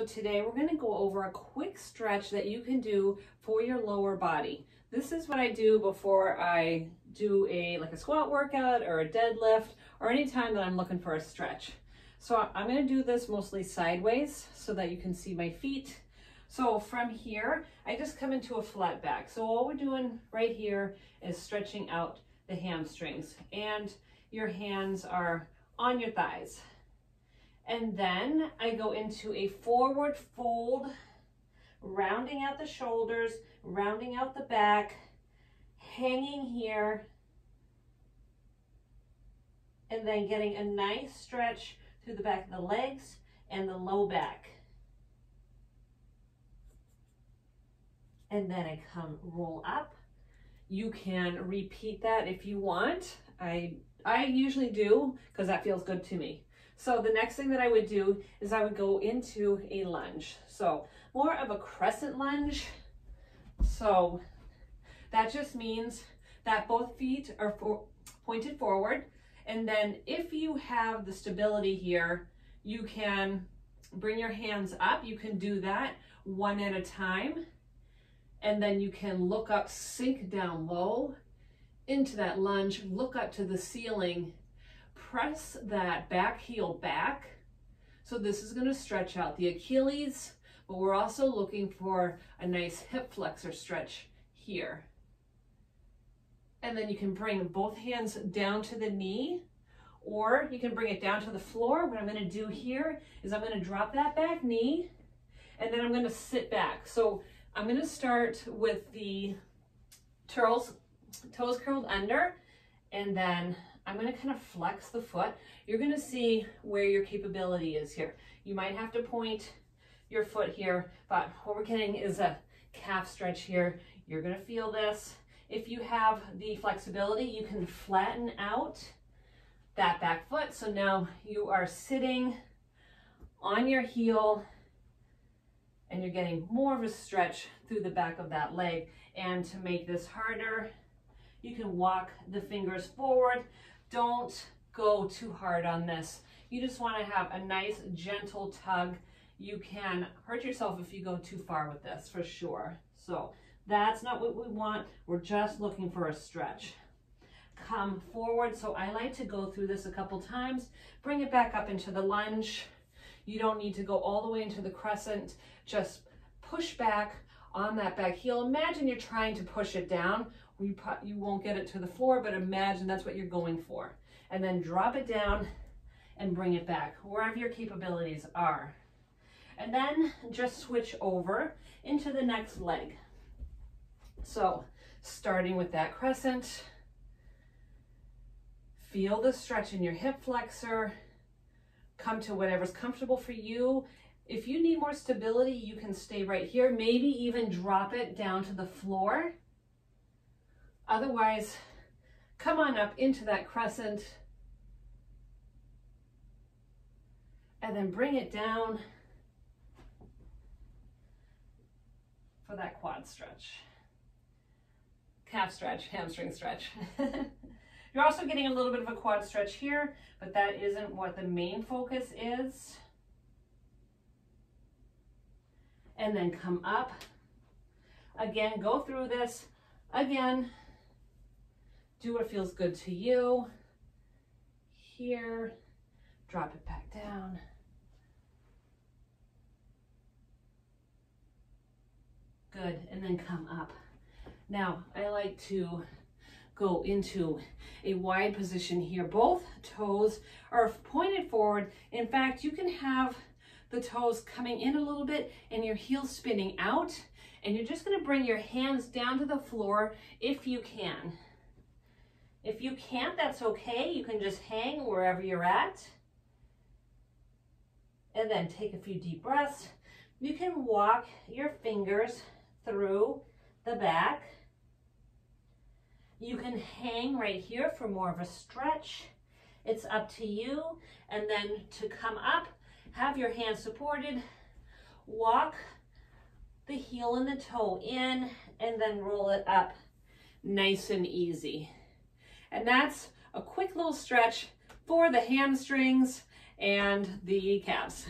So today we're going to go over a quick stretch that you can do for your lower body. This is what I do before I do a squat workout or a deadlift or any time that I'm looking for a stretch. So I'm going to do this mostly sideways so that you can see my feet. So from here, I just come into a flat back. So all we're doing right here is stretching out the hamstrings, and your hands are on your thighs. And then I go into a forward fold, rounding out the shoulders, rounding out the back, hanging here, and then getting a nice stretch through the back of the legs and the low back. And then I come roll up. You can repeat that if you want. I usually do because that feels good to me. So the next thing that I would do is I would go into a lunge. So more of a crescent lunge. So that just means that both feet are pointed forward. And then if you have the stability here, you can bring your hands up. You can do that one at a time. And then you can look up, sink down low into that lunge, look up to the ceiling, press that back heel back. So this is going to stretch out the Achilles, but we're also looking for a nice hip flexor stretch here. And then you can bring both hands down to the knee, or you can bring it down to the floor. What I'm going to do here is I'm going to drop that back knee, and then I'm going to sit back. So I'm going to start with the toes curled under, and then I'm going to kind of flex the foot. You're going to see where your capability is here. You might have to point your foot here, but what we're getting is a calf stretch here. You're going to feel this. If you have the flexibility, you can flatten out that back foot. So now you are sitting on your heel, and you're getting more of a stretch through the back of that leg. And to make this harder, you can walk the fingers forward. Don't go too hard on this. You just want to have a nice gentle tug. You can hurt yourself if you go too far with this, for sure. So that's not what we want. We're just looking for a stretch. Come forward. So I like to go through this a couple times. Bring it back up into the lunge. You don't need to go all the way into the crescent. Just push back on that back heel. Imagine you're trying to push it down. You won't get it to the floor, but imagine that's what you're going for. And then drop it down and bring it back, wherever your capabilities are. And then just switch over into the next leg. So starting with that crescent, feel the stretch in your hip flexor. Come to whatever's comfortable for you. If you need more stability, you can stay right here. Maybe even drop it down to the floor. Otherwise, come on up into that crescent and then bring it down for that quad stretch, calf stretch, hamstring stretch. You're also getting a little bit of a quad stretch here, but that isn't what the main focus is. And then come up. Again, go through this. Again, do what feels good to you. Here, drop it back down. Good, and then come up. Now, I like to go into a wide position here. Both toes are pointed forward. In fact, you can have the toes coming in a little bit and your heels spinning out, and you're just going to bring your hands down to the floor if you can. If you can't, that's okay. You can just hang wherever you're at. And then take a few deep breaths. You can walk your fingers through the back. You can hang right here for more of a stretch. It's up to you. And then to come up, have your hands supported, walk the heel and the toe in, and then roll it up nice and easy. And that's a quick little stretch for the hamstrings and the calves.